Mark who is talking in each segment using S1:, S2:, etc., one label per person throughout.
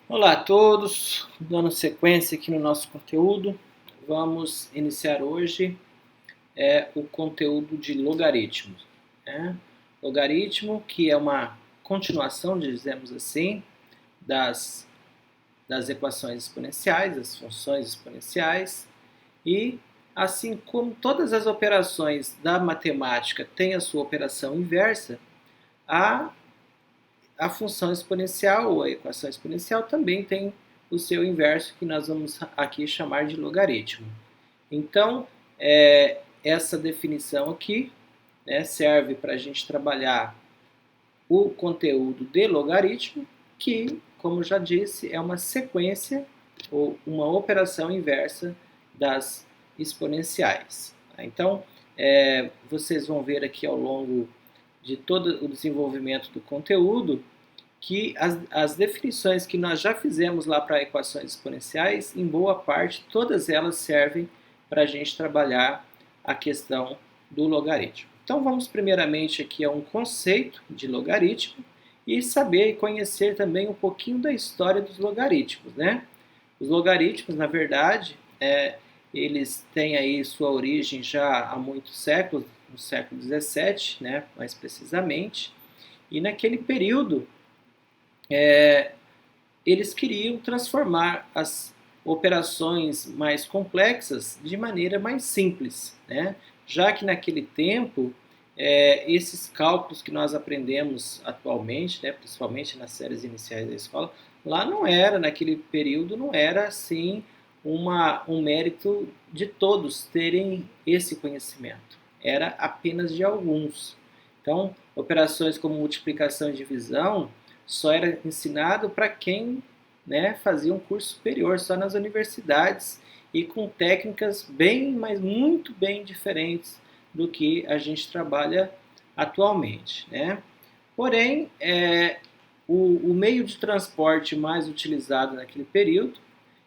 S1: Olá a todos, dando sequência aqui no nosso conteúdo, vamos iniciar hoje o conteúdo de logaritmos. Né? Logaritmo, que é uma continuação, dizemos assim, das, das equações exponenciais, das funções exponenciais, e assim como todas as operações da matemática têm a sua operação inversa, a a função exponencial ou a equação exponencial também tem o seu inverso, que nós vamos aqui chamar de logaritmo. Então, essa definição aqui, né, serve para a gente trabalhar o conteúdo de logaritmo, que, como já disse, é uma sequência ou uma operação inversa das exponenciais. Então, vocês vão ver aqui ao longo de todo o desenvolvimento do conteúdo que as definições que nós já fizemos lá para equações exponenciais, em boa parte, todas elas servem para a gente trabalhar a questão do logaritmo. Então vamos primeiramente aqui a um conceito de logaritmo e saber e conhecer também um pouquinho da história dos logaritmos, né? Os logaritmos, na verdade, eles têm aí sua origem já há muitos séculos, no século XVII, né, mais precisamente, e naquele período eles queriam transformar as operações mais complexas de maneira mais simples, né? Já que naquele tempo esses cálculos que nós aprendemos atualmente, né, principalmente nas séries iniciais da escola, lá não era, naquele período, não era assim um mérito de todos terem esse conhecimento, era apenas de alguns. Então, operações como multiplicação e divisão só era ensinado para quem, né, fazia um curso superior, só nas universidades e com técnicas bem, mas muito bem diferentes do que a gente trabalha atualmente, né? Porém, o meio de transporte mais utilizado naquele período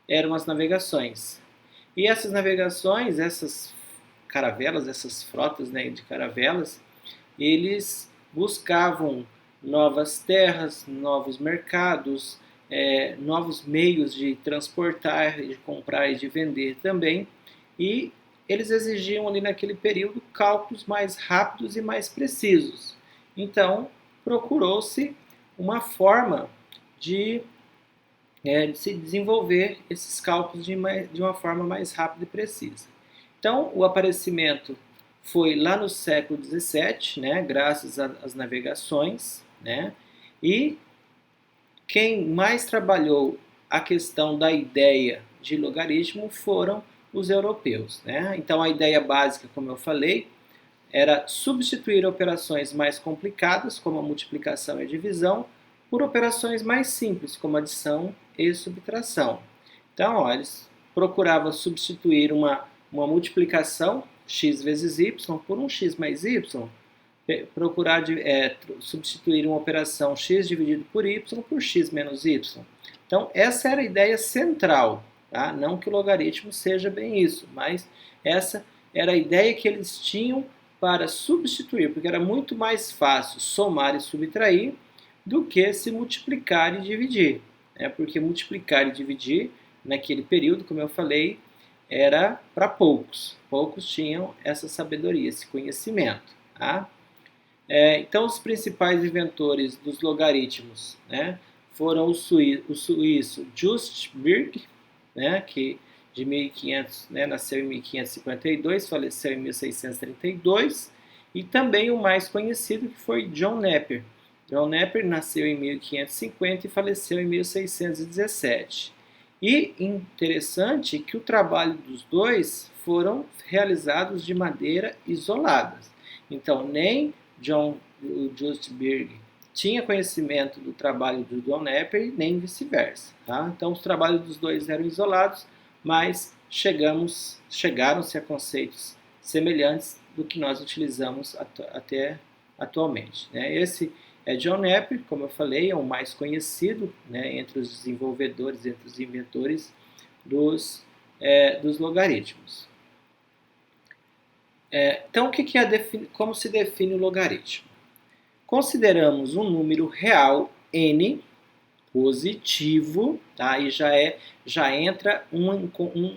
S1: eram as navegações. E essas navegações, essas caravelas, essas frotas, né, de caravelas, eles buscavam novas terras, novos mercados, novos meios de transportar, de comprar e de vender também. E eles exigiam ali naquele período cálculos mais rápidos e mais precisos. Então, procurou-se uma forma de se desenvolver esses cálculos de uma forma mais rápida e precisa. Então, o aparecimento foi lá no século XVII, né, graças às navegações, né, e quem mais trabalhou a questão da ideia de logaritmo foram os europeus. Né? Então, a ideia básica, como eu falei, era substituir operações mais complicadas, como a multiplicação e a divisão, por operações mais simples, como adição e subtração. Então, ó, eles procuravam substituir uma multiplicação x vezes y por um x mais y, procurar substituir uma operação x dividido por y por x menos y. Então, essa era a ideia central. Tá? Não que o logaritmo seja bem isso, mas essa era a ideia que eles tinham para substituir, porque era muito mais fácil somar e subtrair do que se multiplicar e dividir. Né? Porque multiplicar e dividir, naquele período, como eu falei, era para poucos. Poucos tinham essa sabedoria, esse conhecimento. Tá? Então, os principais inventores dos logaritmos, né, foram o suíço Just Birg, né, que de 1500, né, nasceu em 1552, faleceu em 1632, e também o mais conhecido que foi John Napier. John Napier nasceu em 1550 e faleceu em 1617. E interessante que o trabalho dos dois foram realizados de maneira isolada. Então, nem John Justberg tinha conhecimento do trabalho do John Napier, nem vice-versa. Tá? Então, os trabalhos dos dois eram isolados, mas chegaram-se a conceitos semelhantes do que nós utilizamos até atualmente. Né? Esse é John Napier, como eu falei, é o mais conhecido, né, entre os desenvolvedores, entre os inventores dos logaritmos. Então, como se define o logaritmo? Consideramos um número real, n, positivo, tá? Aí já entra um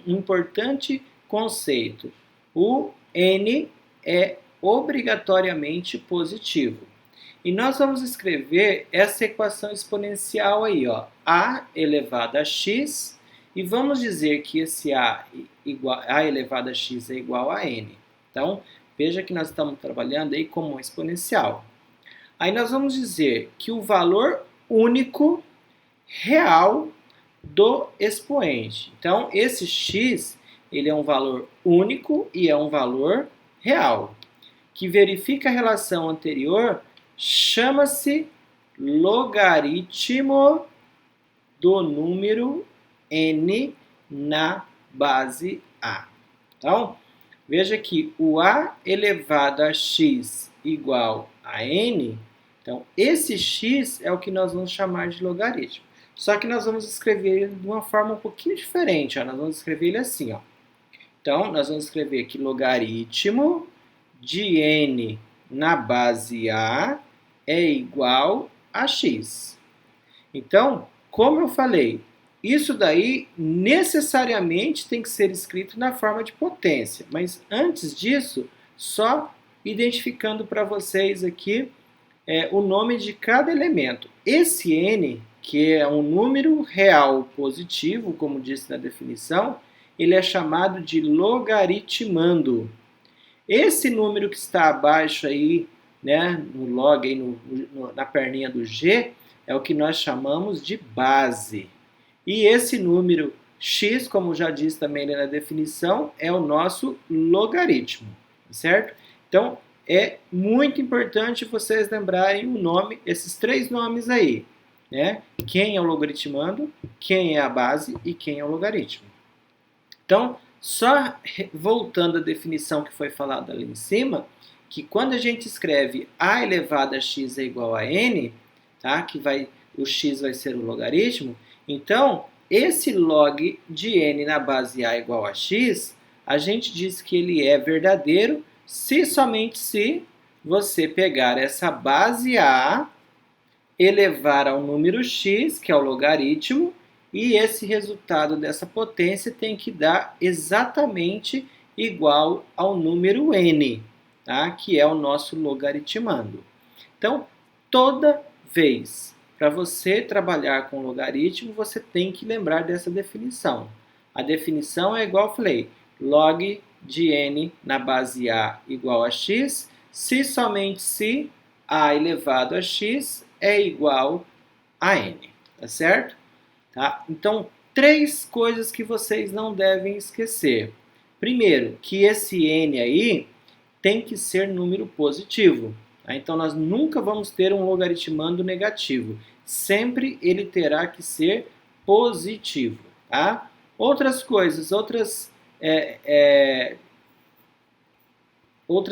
S1: importante conceito. O n é obrigatoriamente positivo. E nós vamos escrever essa equação exponencial aí, ó, a elevado a x, e vamos dizer que esse a elevado a x é igual a n. Então, veja que nós estamos trabalhando aí como exponencial. Aí nós vamos dizer que o valor único real do expoente. Então, esse x, ele é um valor único e é um valor real, que verifica a relação anterior, chama-se logaritmo do número n na base a. Então, veja que o a elevado a x igual a n, então esse x é o que nós vamos chamar de logaritmo. Só que nós vamos escrever ele de uma forma um pouquinho diferente. Ó. Nós vamos escrever ele assim. Ó. Então, nós vamos escrever que logaritmo de n na base a é igual a x. Então, como eu falei, isso daí necessariamente tem que ser escrito na forma de potência. Mas antes disso, só identificando para vocês aqui o nome de cada elemento. Esse n, que é um número real positivo, como disse na definição, ele é chamado de logaritmando. Esse número que está abaixo aí, né, no log, aí na perninha do g, é o que nós chamamos de base. E esse número x, como já disse também na definição, é o nosso logaritmo, certo? Então, é muito importante vocês lembrarem o nome, esses três nomes aí, né? Quem é o logaritmando, quem é a base e quem é o logaritmo. Então, só voltando à definição que foi falada ali em cima, que quando a gente escreve a elevado a x é igual a n, tá? O x vai ser o logaritmo, então esse log de n na base a igual a x, a gente diz que ele é verdadeiro se somente se você pegar essa base a, elevar ao número x, que é o logaritmo, e esse resultado dessa potência tem que dar exatamente igual ao número n, tá? Que é o nosso logaritmando. Então, toda vez para você trabalhar com logaritmo, você tem que lembrar dessa definição. A definição é igual eu falei, log de n na base a igual a x, se somente se a elevado a x é igual a n, tá certo? Tá? Então, três coisas que vocês não devem esquecer. Primeiro, que esse n aí tem que ser número positivo. Tá? Então, nós nunca vamos ter um logaritmando negativo. Sempre ele terá que ser positivo. Tá? Outras coisas, outras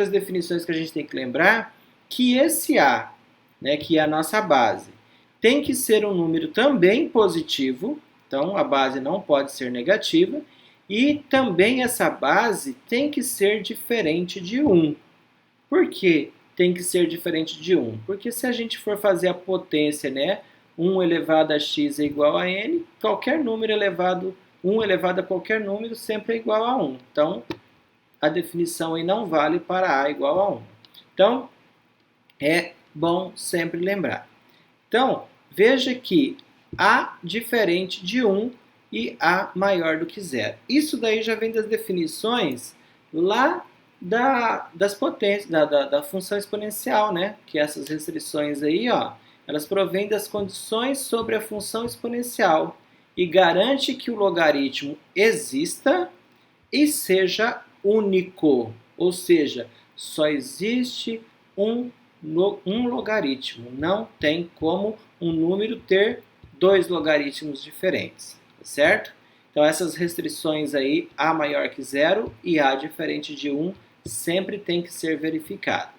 S1: definições que a gente tem que lembrar, que esse a, né, que é a nossa base, tem que ser um número também positivo, então a base não pode ser negativa, e também essa base tem que ser diferente de 1. Por que tem que ser diferente de 1? Porque se a gente for fazer a potência, né, 1 elevado a x é igual a n, qualquer número elevado, 1 elevado a qualquer número sempre é igual a 1. Então, a definição aí não vale para a igual a 1. Então, é bom sempre lembrar. Então, veja que a diferente de 1 e a maior do que 0. Isso daí já vem das definições lá das potências, da função exponencial, né? Que essas restrições aí, ó, elas provêm das condições sobre a função exponencial e garante que o logaritmo exista e seja único, ou seja, só existe um logaritmo, não tem como um número ter dois logaritmos diferentes, certo? Então essas restrições aí, a maior que 0 e a diferente de 1, sempre tem que ser verificadas.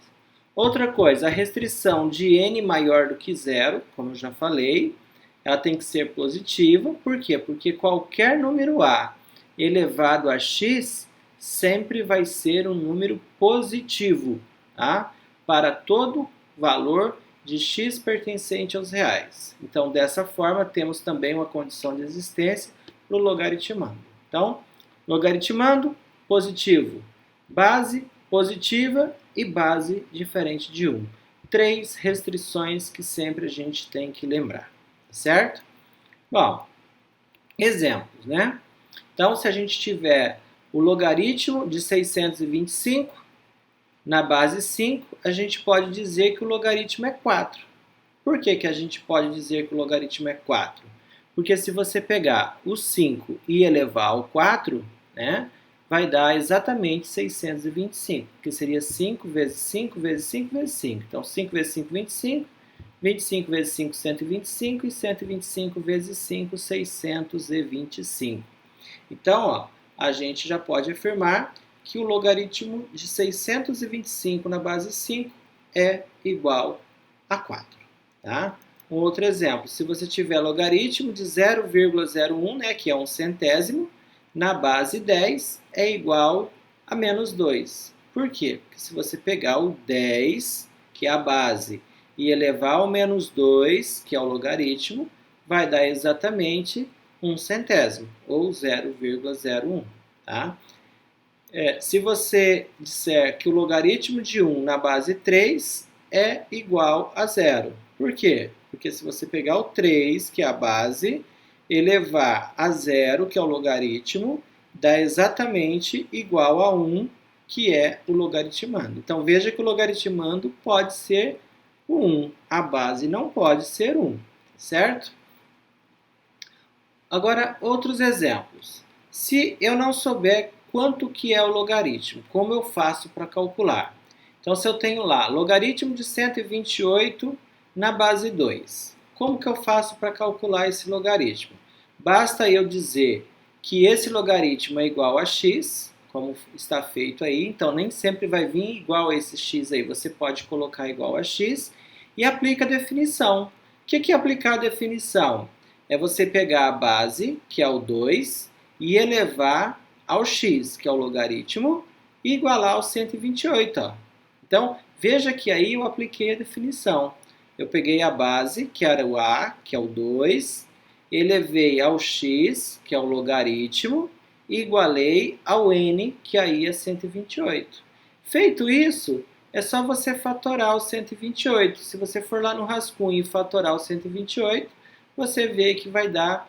S1: Outra coisa, a restrição de n maior do que 0, como eu já falei, ela tem que ser positiva. Por quê? Porque qualquer número a elevado a x sempre vai ser um número positivo, tá? Para todo valor de x pertencente aos reais. Então, dessa forma, temos também uma condição de existência para o logaritmando. Então, logaritmando, positivo, base positiva e base diferente de 1. 3 restrições que sempre a gente tem que lembrar, certo? Bom, exemplos, né? Então, se a gente tiver o logaritmo de 625 na base 5, a gente pode dizer que o logaritmo é 4. Por que a gente pode dizer que o logaritmo é 4? Porque se você pegar o 5 e elevar ao 4, né, vai dar exatamente 625, que seria 5 vezes 5 vezes 5 vezes 5. Então, 5 vezes 5, 25. 25 vezes 5, 125. E 125 vezes 5, 625. Então, ó, a gente já pode afirmar que o logaritmo de 625 na base 5 é igual a 4. Tá? Um outro exemplo, se você tiver logaritmo de 0,01, né, que é um centésimo, na base 10 é igual a menos 2. Por quê? Porque se você pegar o 10, que é a base, e elevar ao menos 2, que é o logaritmo, vai dar exatamente um centésimo, ou 0,01. Tá? Se você disser que o logaritmo de 1 na base 3 é igual a 0. Por quê? Porque se você pegar o 3, que é a base, elevar a 0, que é o logaritmo, dá exatamente igual a 1, que é o logaritmando. Então, veja que o logaritmando pode ser o 1, a base não pode ser 1, certo? Agora, outros exemplos. Se eu não souber quanto que é o logaritmo, como eu faço para calcular? Então, se eu tenho lá logaritmo de 128 na base 2, como que eu faço para calcular esse logaritmo? Basta eu dizer que esse logaritmo é igual a x, como está feito aí, então nem sempre vai vir igual a esse x aí, você pode colocar igual a x e aplica a definição. O que é aplicar a definição? É você pegar a base, que é o 2, e elevar ao x, que é o logaritmo, e igualar ao 128. Ó. Então, veja que aí eu apliquei a definição. Eu peguei a base, que era o a, que é o 2, elevei ao x, que é o logaritmo, e igualei ao n, que aí é 128. Feito isso, é só você fatorar o 128. Se você for lá no rascunho e fatorar o 128, você vê que vai dar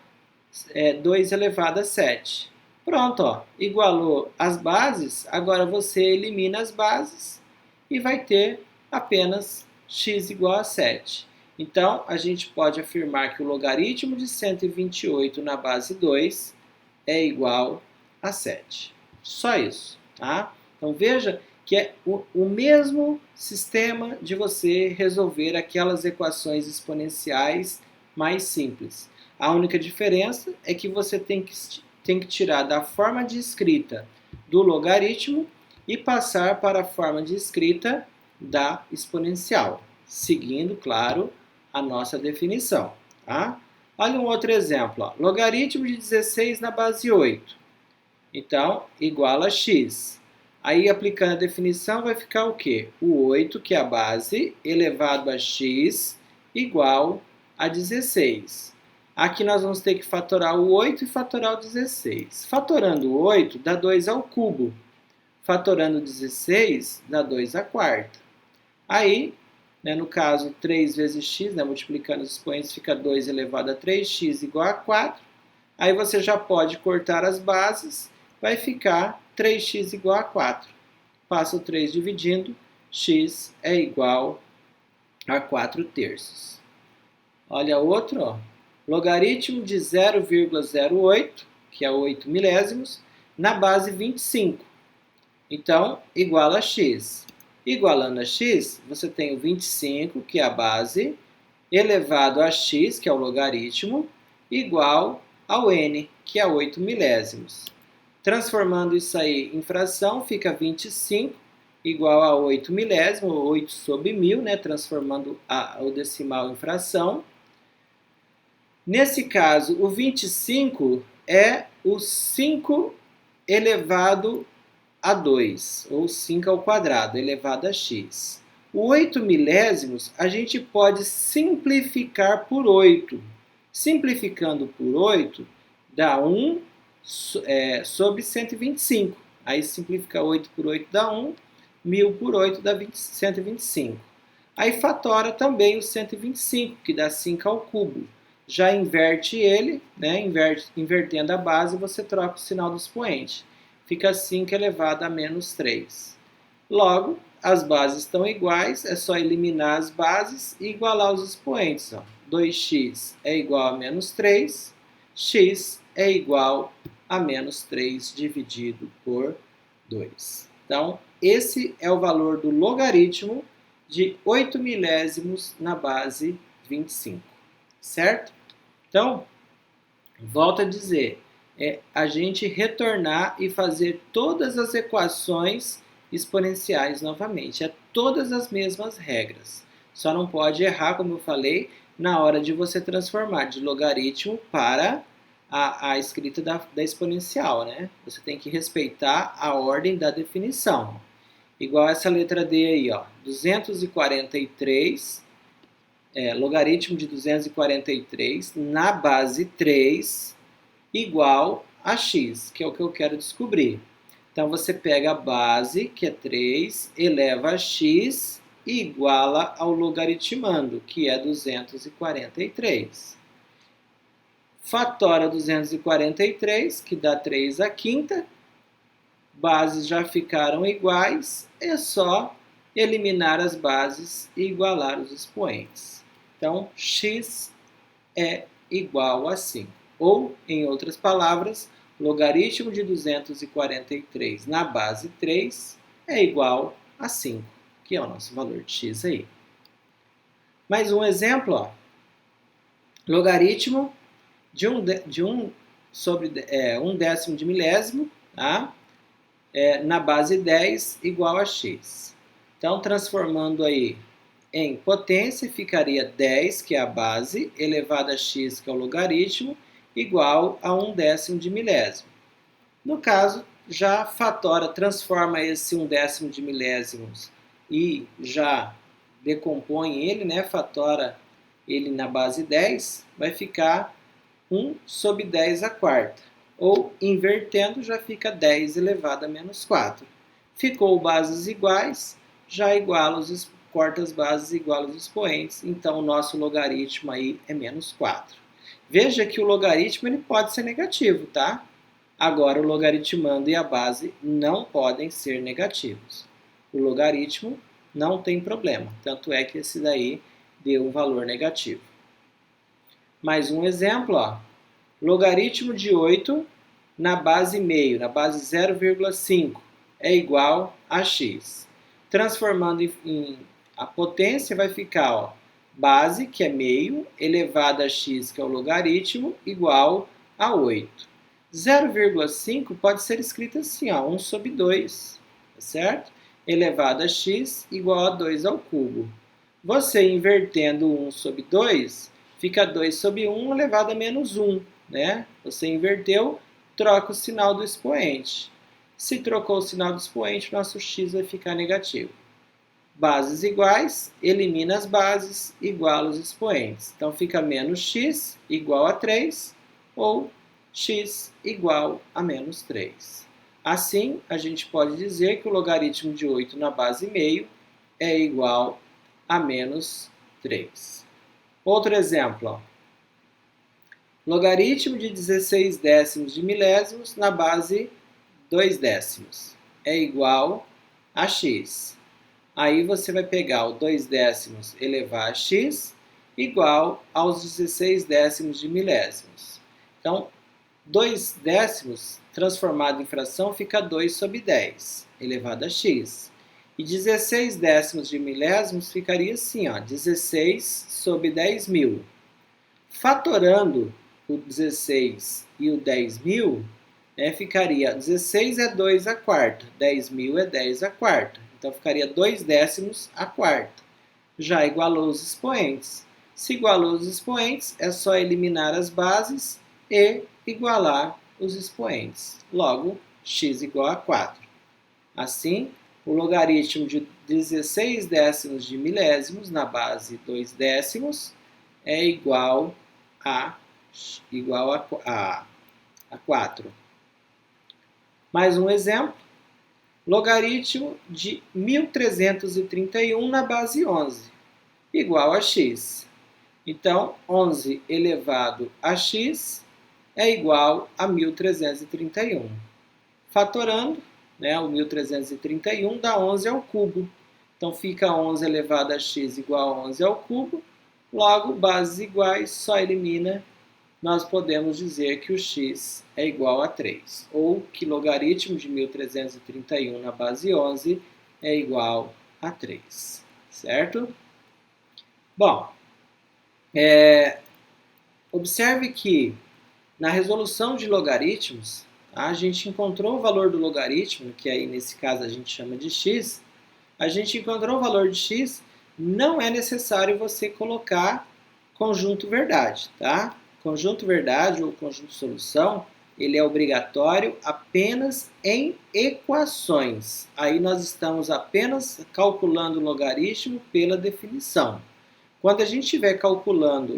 S1: 2 elevado a 7. Pronto, ó, igualou as bases, agora você elimina as bases e vai ter apenas x igual a 7. Então, a gente pode afirmar que o logaritmo de 128 na base 2 é igual a 7. Só isso, tá? Então, veja que é o mesmo sistema de você resolver aquelas equações exponenciais mais simples. A única diferença é que você tem que tirar da forma de escrita do logaritmo e passar para a forma de escrita da exponencial, seguindo, claro, a nossa definição. Tá? Olha um outro exemplo. Ó. Logaritmo de 16 na base 8. Então, igual a x. Aí, aplicando a definição, vai ficar o quê? O 8, que é a base, elevado a x, igual a 16. Aqui nós vamos ter que fatorar o 8 e fatorar o 16. Fatorando o 8 dá 2 ao cubo. Fatorando o 16 dá 2 à quarta. Aí, né, no caso, 3 vezes x, né, multiplicando os expoentes, fica 2 elevado a 3x igual a 4. Aí você já pode cortar as bases, vai ficar 3x igual a 4. Passa o 3 dividindo, x é igual a 4 terços. Olha outro, ó. Logaritmo de 0,08, que é 8 milésimos, na base 25. Então, igual a x. Igualando a x, você tem o 25, que é a base, elevado a x, que é o logaritmo, igual ao n, que é 8 milésimos. Transformando isso aí em fração, fica 25 igual a 8 milésimo, 8 sobre 1000, né? Transformando o decimal em fração. Nesse caso, o 25 é o 5 elevado a 2, ou 5 ao quadrado, elevado a x. O 8 milésimos a gente pode simplificar por 8. Simplificando por 8 dá 1 sobre 125. Aí simplifica 8 por 8 dá 1, 1000 por 8 dá 125. Aí fatora também o 125, que dá 5 ao cubo. Já inverte ele, né? Invertendo a base, você troca o sinal do expoente. Fica 5 elevado a menos 3. Logo, as bases estão iguais, é só eliminar as bases e igualar os expoentes. 2x é igual a menos 3, x é igual a menos 3 dividido por 2. Então, esse é o valor do logaritmo de 8 milésimos na base 25, certo? Então, volto a dizer, a gente retornar e fazer todas as equações exponenciais novamente. É todas as mesmas regras. Só não pode errar, como eu falei, na hora de você transformar de logaritmo para a escrita da exponencial, né? Você tem que respeitar a ordem da definição. Igual essa letra D aí, ó, 243, logaritmo de 243 na base 3 igual a x, que é o que eu quero descobrir. Então, você pega a base, que é 3, eleva a x e iguala ao logaritmando, que é 243. Fatora 243, que dá 3 à quinta. Bases já ficaram iguais, é só eliminar as bases e igualar os expoentes. Então, x é igual a 5. Ou, em outras palavras, logaritmo de 243 na base 3 é igual a 5, que é o nosso valor de x aí. Mais um exemplo, ó. Logaritmo de 1 sobre 1 décimo de milésimo, tá? Na base 10 igual a x. Então, transformando aí em potência, ficaria 10, que é a base, elevado a x, que é o logaritmo, igual a 1 décimo de milésimo. No caso, já fatora, transforma esse 1 décimo de milésimos e já decompõe ele, né? Fatora ele na base 10, vai ficar 1 sobre 10 a quarta. Ou, invertendo, já fica 10 elevado a menos 4. Ficou bases iguais, já iguala corta as bases e iguala os expoentes. Então, o nosso logaritmo aí é menos 4. Veja que o logaritmo ele pode ser negativo, tá? Agora, o logaritmando e a base não podem ser negativos. O logaritmo não tem problema, tanto é que esse daí deu um valor negativo. Mais um exemplo, ó. Logaritmo de 8 na base meio, na base 0,5, é igual a x. Transformando em a potência, vai ficar, ó, base, que é meio, elevado a x, que é o logaritmo, igual a 8. 0,5 pode ser escrito assim, ó, 1 sobre 2, tá certo? Elevado a x igual a 2 ao cubo. Você invertendo 1 sobre 2, fica 2 sobre 1 elevado a menos 1, né? Você inverteu, troca o sinal do expoente. Se trocou o sinal do expoente, nosso x vai ficar negativo. Bases iguais, elimina as bases, iguala os expoentes. Então, fica menos x igual a 3, ou x igual a menos 3. Assim, a gente pode dizer que o logaritmo de 8 na base meio é igual a menos 3. Outro exemplo, ó. Logaritmo de 16 décimos de milésimos na base 2 décimos é igual a x. Aí você vai pegar o 2 décimos elevar a x igual aos 16 décimos de milésimos. Então, 2 décimos transformado em fração fica 2 sobre 10 elevado a x. E 16 décimos de milésimos ficaria assim, ó, 16 sobre 10.000. Fatorando o 16 e o 10.000, ficaria 16 é 2 a quarta, 10.000 é 10 a quarta. Então, ficaria 2 décimos a quarta. Já igualou os expoentes. Se igualou os expoentes, é só eliminar as bases e igualar os expoentes. Logo, x igual a 4. Assim, o logaritmo de 16 décimos de milésimos na base 2 décimos é igual a 4. Mais um exemplo. Logaritmo de 1331 na base 11 igual a x. Então, 11 elevado a x é igual a 1331. Fatorando, né, o 1331 dá 11 ao cubo. Então, fica 11 elevado a x igual a 11 ao cubo. Logo, bases iguais, só elimina. Nós podemos dizer que o x é igual a 3. Ou que logaritmo de 1331 na base 11 é igual a 3. Certo? Bom, observe que na resolução de logaritmos, a gente encontrou o valor do logaritmo, que aí nesse caso a gente chama de x. A gente encontrou o valor de x, não é necessário você colocar conjunto verdade, tá? Conjunto verdade ou conjunto solução, ele é obrigatório apenas em equações. Aí nós estamos apenas calculando o logaritmo pela definição. Quando a gente estiver calculando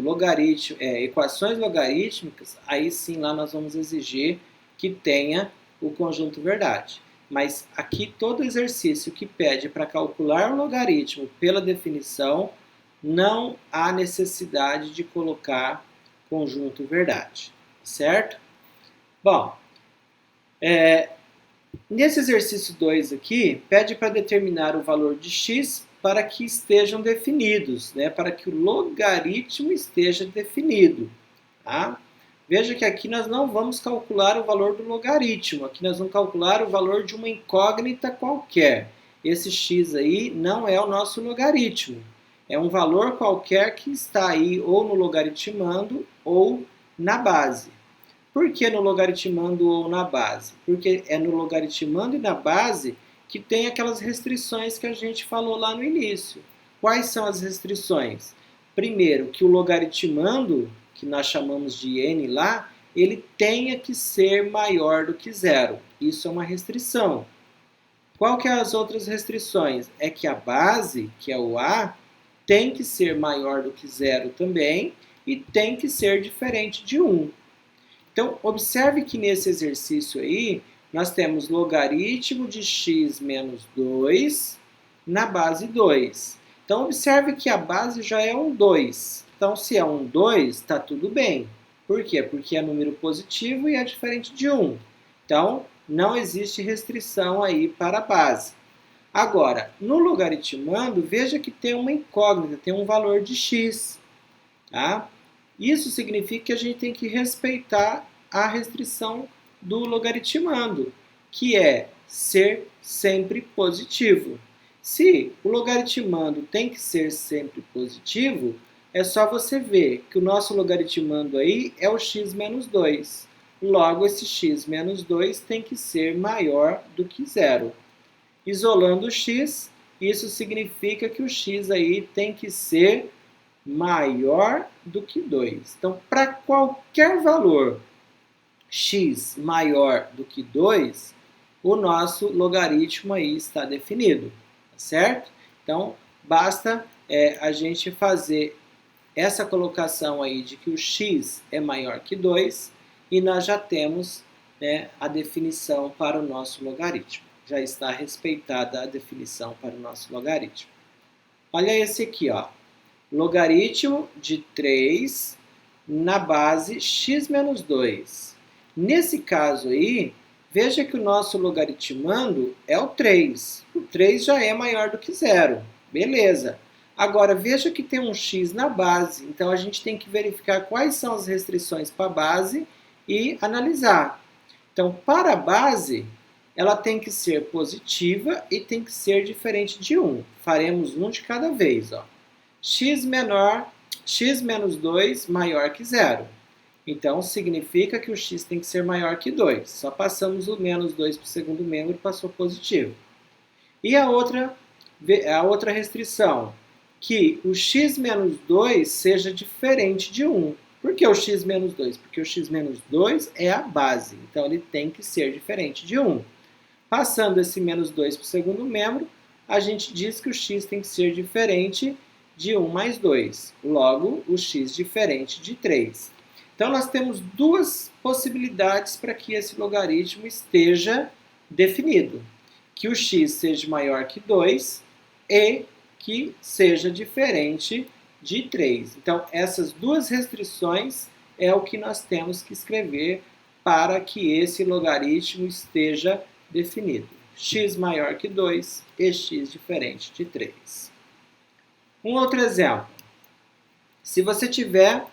S1: equações logarítmicas, aí sim lá nós vamos exigir que tenha o conjunto verdade. Mas aqui todo exercício que pede para calcular o logaritmo pela definição, não há necessidade de colocar conjunto verdade, certo? Bom, nesse exercício 2 aqui, pede para determinar o valor de x para que estejam definidos, né? Para que o logaritmo esteja definido. Tá? Veja que aqui nós não vamos calcular o valor do logaritmo, aqui nós vamos calcular o valor de uma incógnita qualquer. Esse x aí não é o nosso logaritmo, é um valor qualquer que está aí ou no logaritmando ou na base. Por que no logaritmando ou na base? Porque é no logaritmando e na base que tem aquelas restrições que a gente falou lá no início. Quais são as restrições? Primeiro, que o logaritmando, que nós chamamos de n lá, ele tenha que ser maior do que zero. Isso é uma restrição. Qual que é as outras restrições? É que a base, que é o a, tem que ser maior do que zero também e tem que ser diferente de 1. Então, observe que nesse exercício aí, nós temos logaritmo de x menos 2 na base 2. Então, observe que a base já é um 2. Então, se é um 2, está tudo bem. Por quê? Porque é número positivo e é diferente de 1. Então, não existe restrição aí para a base. Agora, no logaritmando, veja que tem uma incógnita, tem um valor de x. Tá? Isso significa que a gente tem que respeitar a restrição do logaritmando, que é ser sempre positivo. Se o logaritmando tem que ser sempre positivo, é só você ver que o nosso logaritmando aí é o x menos 2. Logo, esse x menos 2 tem que ser maior do que zero. Isolando o x, isso significa que o x aí tem que ser maior do que 2. Então, para qualquer valor x maior do que 2, o nosso logaritmo aí está definido, certo? Então, basta a gente fazer essa colocação aí de que o x é maior que 2 e nós já temos, né, a definição para o nosso logaritmo. Já está respeitada a definição para o nosso logaritmo. Olha esse aqui, ó. Logaritmo de 3 na base x menos 2. Nesse caso aí, veja que o nosso logaritmando é o 3. O 3 já é maior do que zero. Beleza. Agora, veja que tem um x na base. Então, a gente tem que verificar quais são as restrições para a base e analisar. Então, para a base, ela tem que ser positiva e tem que ser diferente de 1. Faremos um de cada vez, ó. X menos 2 maior que zero. Então, significa que o x tem que ser maior que 2. Só passamos o menos 2 para o segundo membro e passou positivo. E a outra restrição, que o x menos 2 seja diferente de 1. Por que o x menos 2? Porque o x menos 2 é a base. Então, ele tem que ser diferente de 1. Passando esse menos 2 para o segundo membro, a gente diz que o x tem que ser diferente de 1 mais 2. Logo, o x diferente de 3. Então, nós temos duas possibilidades para que esse logaritmo esteja definido. Que o x seja maior que 2 e que seja diferente de 3. Então, essas duas restrições é o que nós temos que escrever para que esse logaritmo esteja definido. X maior que 2 e x diferente de 3. Um outro exemplo. Se você tiver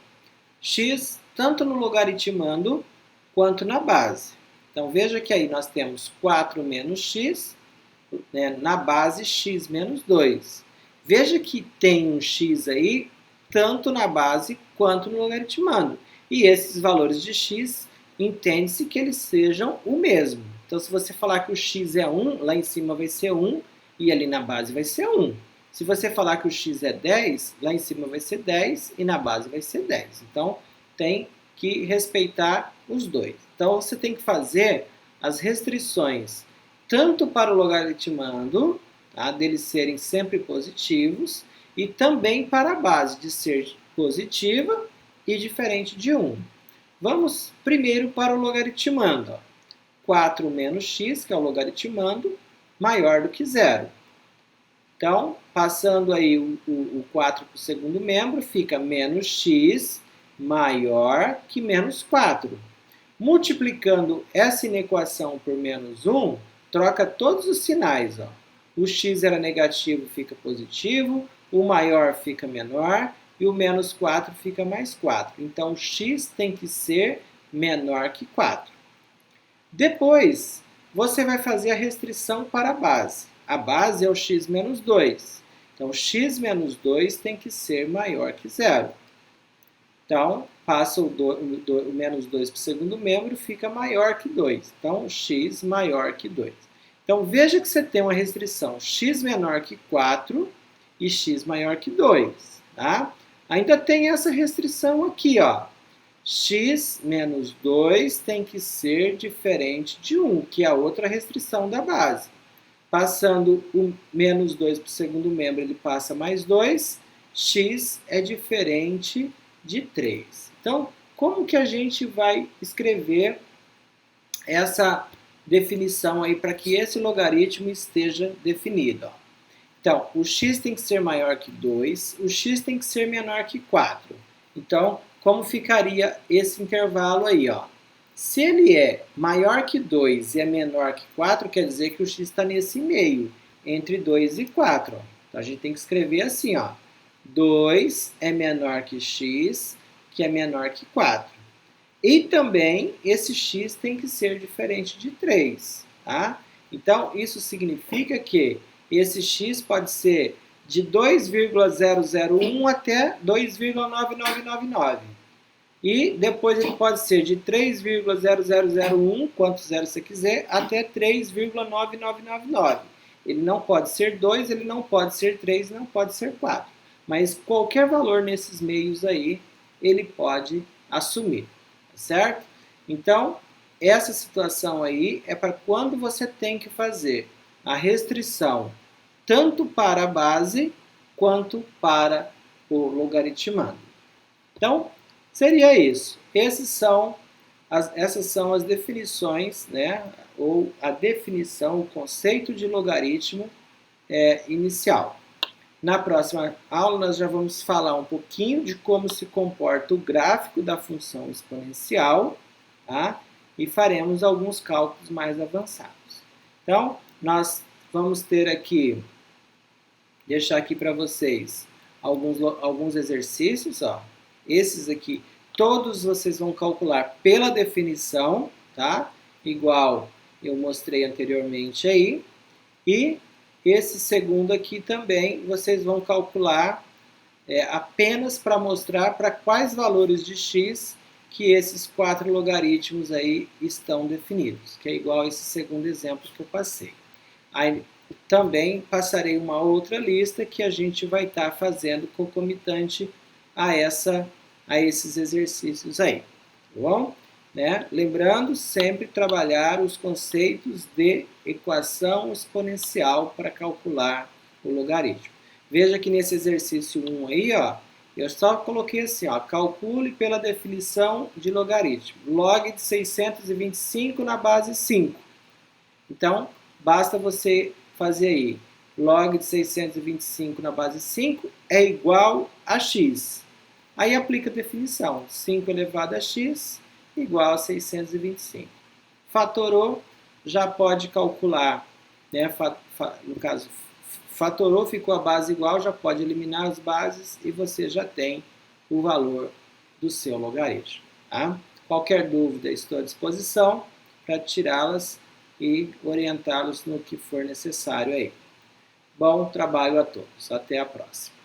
S1: x tanto no logaritmando quanto na base. Então, veja que aí nós temos 4 menos x, né, na base x menos 2. Veja que tem um x aí, tanto na base quanto no logaritmando. E esses valores de x, entende-se que eles sejam o mesmo. Então, se você falar que o x é 1, lá em cima vai ser 1, e ali na base vai ser 1. Se você falar que o x é 10, lá em cima vai ser 10, e na base vai ser 10. Então, tem que respeitar os dois. Então, você tem que fazer as restrições tanto para o logaritmando, tá, deles serem sempre positivos, e também para a base, de ser positiva e diferente de 1. Vamos primeiro para o logaritmando. 4 menos x, que é o logaritmando, maior do que 0. Então, passando aí o 4 para o segundo membro, fica menos x maior que menos 4. Multiplicando essa inequação por menos 1, troca todos os sinais. Ó. O x era negativo, fica positivo, o maior fica menor e o menos 4 fica mais 4. Então, x tem que ser menor que 4. Depois, você vai fazer a restrição para a base. A base é o x menos 2. Então, x menos 2 tem que ser maior que 0. Então, passa o menos 2 para o segundo membro, fica maior que 2. Então, x maior que 2. Então, veja que você tem uma restrição x menor que 4 e x maior que 2. Tá? Ainda tem essa restrição aqui, ó. X menos 2 tem que ser diferente de 1, que é a outra restrição da base. Passando o menos 2 para o segundo membro, ele passa mais 2. X é diferente de 3. Então, como que a gente vai escrever essa definição aí para que esse logaritmo esteja definido? Ó. Então, o x tem que ser maior que 2, o x tem que ser menor que 4. Então, como ficaria esse intervalo aí? Ó? Se ele é maior que 2 e é menor que 4, quer dizer que o x está nesse meio, entre 2 e 4. Ó. Então, a gente tem que escrever assim, ó. 2 é menor que x, que é menor que 4. E também esse x tem que ser diferente de 3. Tá? Então, isso significa que esse x pode ser de 2,001 até 2,9999. E depois ele pode ser de 3,0001, quanto zero você quiser, até 3,9999. Ele não pode ser 2, ele não pode ser 3, não pode ser 4. Mas qualquer valor nesses meios aí, ele pode assumir, certo? Então, essa situação aí é para quando você tem que fazer a restrição tanto para a base quanto para o logaritmando. Então, seria isso. Essas são as definições, né? Ou a definição, o conceito de logaritmo inicial. Na próxima aula, nós já vamos falar um pouquinho de como se comporta o gráfico da função exponencial, tá? E faremos alguns cálculos mais avançados. Então, nós vamos ter aqui, deixar aqui para vocês alguns exercícios, ó. Esses aqui, todos vocês vão calcular pela definição, tá? Igual eu mostrei anteriormente aí. E esse segundo aqui também vocês vão calcular apenas para mostrar para quais valores de x que esses 4 logaritmos aí estão definidos, que é igual a esse segundo exemplo que eu passei. Aí também passarei uma outra lista que a gente vai estar fazendo concomitante a esses exercícios aí, tá bom? né? Lembrando sempre trabalhar os conceitos de equação exponencial para calcular o logaritmo. Veja que nesse exercício 1 aí, ó, eu só coloquei assim, ó, calcule pela definição de logaritmo. Log de 625 na base 5. Então, basta você fazer aí, log de 625 na base 5 é igual a x. Aí aplica a definição, 5 elevado a x igual a 625. Fatorou, já pode calcular, né? No caso, fatorou, ficou a base igual, já pode eliminar as bases e você já tem o valor do seu logaritmo. Tá? Qualquer dúvida, estou à disposição para tirá-las e orientá-los no que for necessário aí. Bom trabalho a todos. Até a próxima.